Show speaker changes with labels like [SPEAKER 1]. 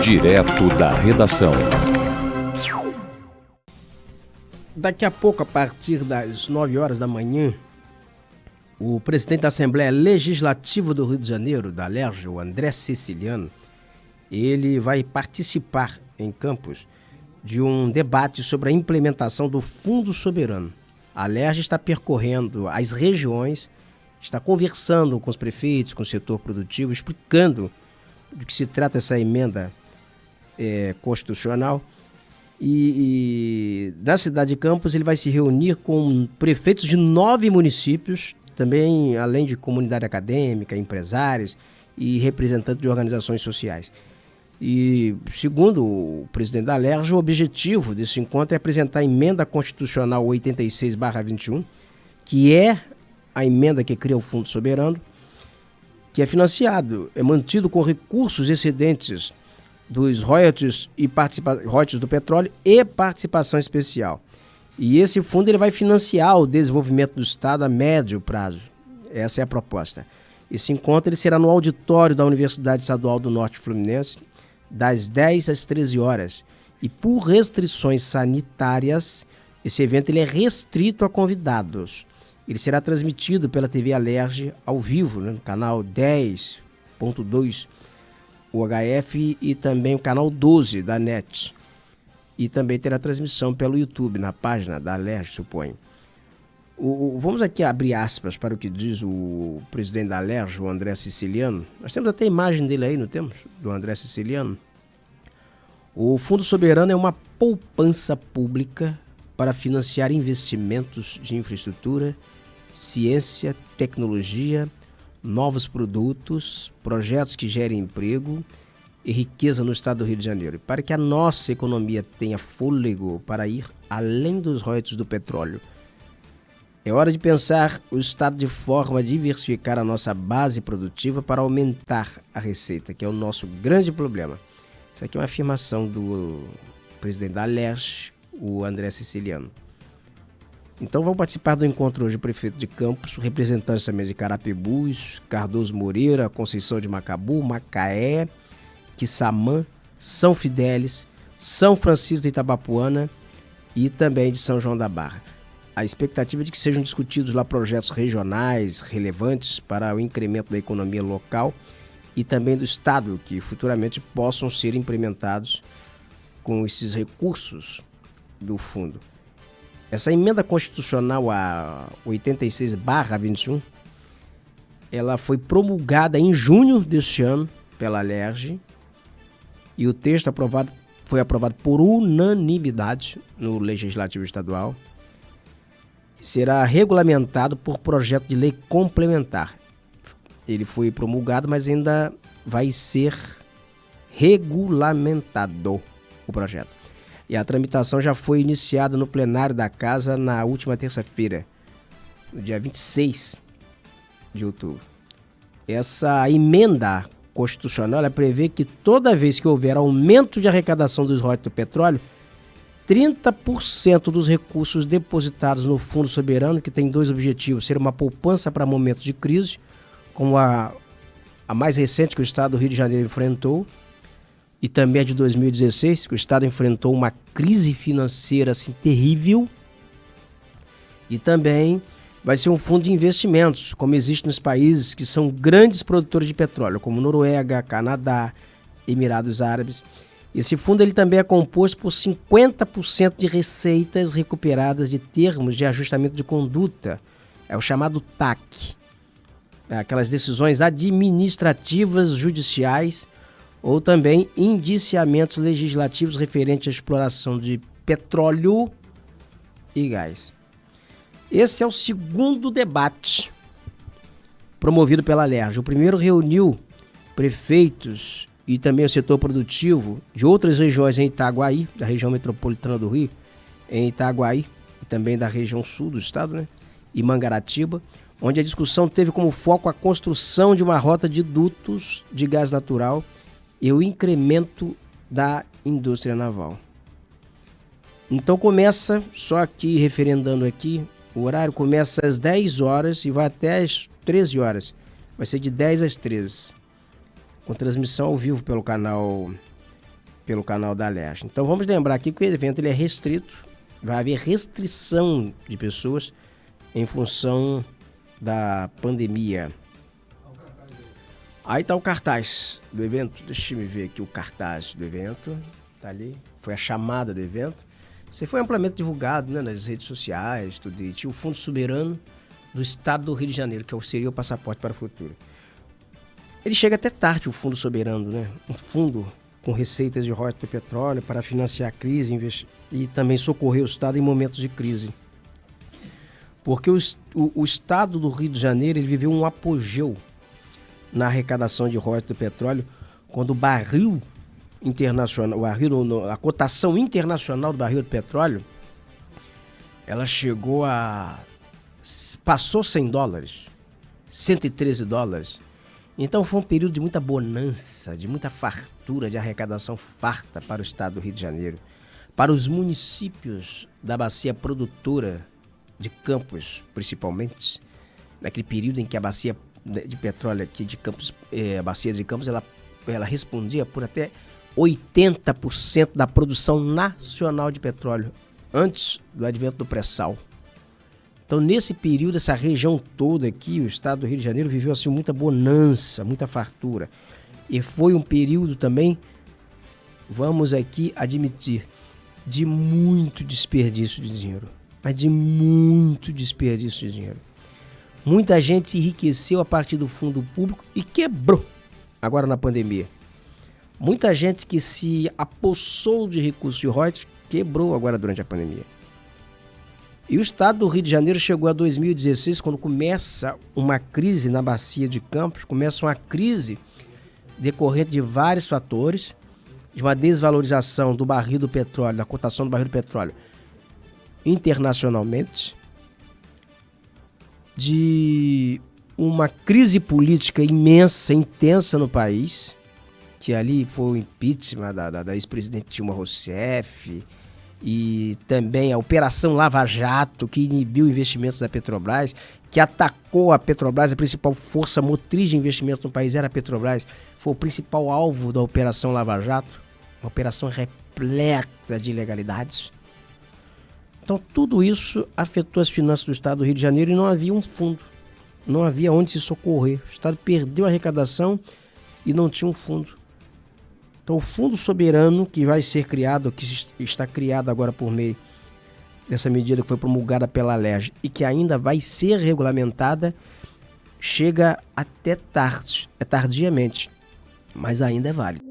[SPEAKER 1] Direto da redação.
[SPEAKER 2] Daqui a pouco, a partir das 9 horas da manhã, o presidente da Assembleia Legislativa do Rio de Janeiro, da Alerj, o André Ceciliano, ele vai participar em Campos de um debate sobre a implementação do Fundo Soberano. A Alerj está percorrendo as regiões, está conversando com os prefeitos, com o setor produtivo, explicando do que se trata essa emenda constitucional. E na cidade de Campos ele vai se reunir com prefeitos de 9 municípios, também além de comunidade acadêmica, empresários e representantes de organizações sociais. E segundo o presidente da Alerj, o objetivo desse encontro é apresentar a emenda constitucional 86/21, que é a emenda que cria o Fundo Soberano, que é financiado, é mantido com recursos excedentes dos royalties e royalties do petróleo e participação especial. E esse fundo ele vai financiar o desenvolvimento do Estado a médio prazo. Essa é a proposta. Esse encontro ele será no auditório da Universidade Estadual do Norte Fluminense, das 10 às 13 horas. E por restrições sanitárias, esse evento ele é restrito a convidados. Ele será transmitido pela TV Alerj ao vivo, né, no canal 10.2 UHF e também o canal 12 da NET. E também terá transmissão pelo YouTube, na página da Alerj, suponho. Vamos aqui abrir aspas para o que diz o presidente da Alerj, o André Ceciliano. Nós temos até a imagem dele aí, não temos? Do André Ceciliano. O Fundo Soberano é uma poupança pública para financiar investimentos de infraestrutura, ciência, tecnologia, novos produtos, projetos que gerem emprego e riqueza no estado do Rio de Janeiro, para que a nossa economia tenha fôlego para ir além dos royalties do petróleo. É hora de pensar o Estado de forma a diversificar a nossa base produtiva para aumentar a receita, que é o nosso grande problema. Isso aqui é uma afirmação do presidente da Alerj, o André Ceciliano. Então vão participar do encontro hoje o prefeito de Campos, representantes também de Carapebus, Cardoso Moreira, Conceição de Macabu, Macaé, Quissamã, São Fidélis, São Francisco de Itabapoana e também de São João da Barra. A expectativa é de que sejam discutidos lá projetos regionais relevantes para o incremento da economia local e também do Estado, que futuramente possam ser implementados com esses recursos do fundo. Essa emenda constitucional a 86/21, ela foi promulgada em junho deste ano pela Alerj e o texto foi aprovado por unanimidade no Legislativo Estadual. Será regulamentado por projeto de lei complementar. Ele foi promulgado, mas ainda vai ser regulamentado o projeto. E a tramitação já foi iniciada no plenário da Casa na última terça-feira, no dia 26 de outubro. Essa emenda constitucional ela prevê que toda vez que houver aumento de arrecadação dos royalties do petróleo, 30% dos recursos depositados no Fundo Soberano, que tem 2 objetivos: ser uma poupança para momentos de crise, como a mais recente que o Estado do Rio de Janeiro enfrentou, e também a de 2016, que o Estado enfrentou uma crise financeira assim, terrível. E também vai ser um fundo de investimentos, como existe nos países que são grandes produtores de petróleo, como Noruega, Canadá, Emirados Árabes. Esse fundo ele também é composto por 50% de receitas recuperadas de termos de ajustamento de conduta. É o chamado TAC. Aquelas decisões administrativas judiciais ou também indiciamentos legislativos referentes à exploração de petróleo e gás. Esse é o segundo debate promovido pela Alerj. O primeiro reuniu prefeitos e também o setor produtivo de outras regiões em Itaguaí, da região metropolitana do Rio, em Itaguaí e também da região sul do estado, né? E Mangaratiba, onde a discussão teve como foco a construção de uma rota de dutos de gás natural e o incremento da indústria naval. Então começa, só aqui referendando aqui, o horário começa às 10 horas e vai até às 13 horas. Vai ser de 10 às 13. Com transmissão ao vivo pelo canal pelo canal da Alerj. Então vamos lembrar aqui que o evento ele é restrito, vai haver restrição de pessoas em função da pandemia. Aí está o cartaz do evento, deixa eu ver aqui o cartaz do evento, tá ali, foi a chamada do evento. Isso foi amplamente divulgado, né, nas redes sociais, tudo. E tinha o Fundo Soberano do Estado do Rio de Janeiro, que seria o Passaporte para o Futuro. Ele chega até tarde, o Fundo Soberano, né? Um fundo com receitas de royalties do petróleo para financiar a crise e também socorrer o Estado em momentos de crise. Porque o Estado do Rio de Janeiro ele viveu um apogeu na arrecadação de royalties do petróleo quando o barril internacional, a cotação internacional do barril de petróleo, ela chegou passou $100, $113. Então foi um período de muita bonança, de muita fartura, de arrecadação farta para o Estado do Rio de Janeiro, para os municípios da bacia produtora de Campos, principalmente, naquele período em que a bacia de petróleo aqui de Campos, a bacia de Campos, ela respondia por até 80% da produção nacional de petróleo, antes do advento do pré-sal. Então, nesse período, essa região toda aqui, o estado do Rio de Janeiro, viveu assim muita bonança, muita fartura. E foi um período também, vamos aqui admitir, de muito desperdício de dinheiro. Mas de muito desperdício de dinheiro. Muita gente se enriqueceu a partir do fundo público e quebrou agora na pandemia. Muita gente que se apossou de recursos de royalties quebrou agora durante a pandemia. E o estado do Rio de Janeiro chegou a 2016, quando começa uma crise na bacia de Campos, começa uma crise decorrente de vários fatores, de uma desvalorização do barril do petróleo, da cotação do barril do petróleo internacionalmente, de uma crise política imensa, intensa no país, que ali foi o impeachment da ex-presidente Dilma Rousseff, e também a Operação Lava Jato, que inibiu investimentos da Petrobras, que atacou a Petrobras, a principal força motriz de investimentos no país era a Petrobras, foi o principal alvo da Operação Lava Jato, uma operação repleta de ilegalidades. Então tudo isso afetou as finanças do estado do Rio de Janeiro e não havia um fundo, não havia onde se socorrer. O estado perdeu a arrecadação e não tinha um fundo. Então o Fundo Soberano, que vai ser criado, que está criado agora por meio dessa medida que foi promulgada pela Alerj e que ainda vai ser regulamentada, chega até tardiamente, mas ainda é válido.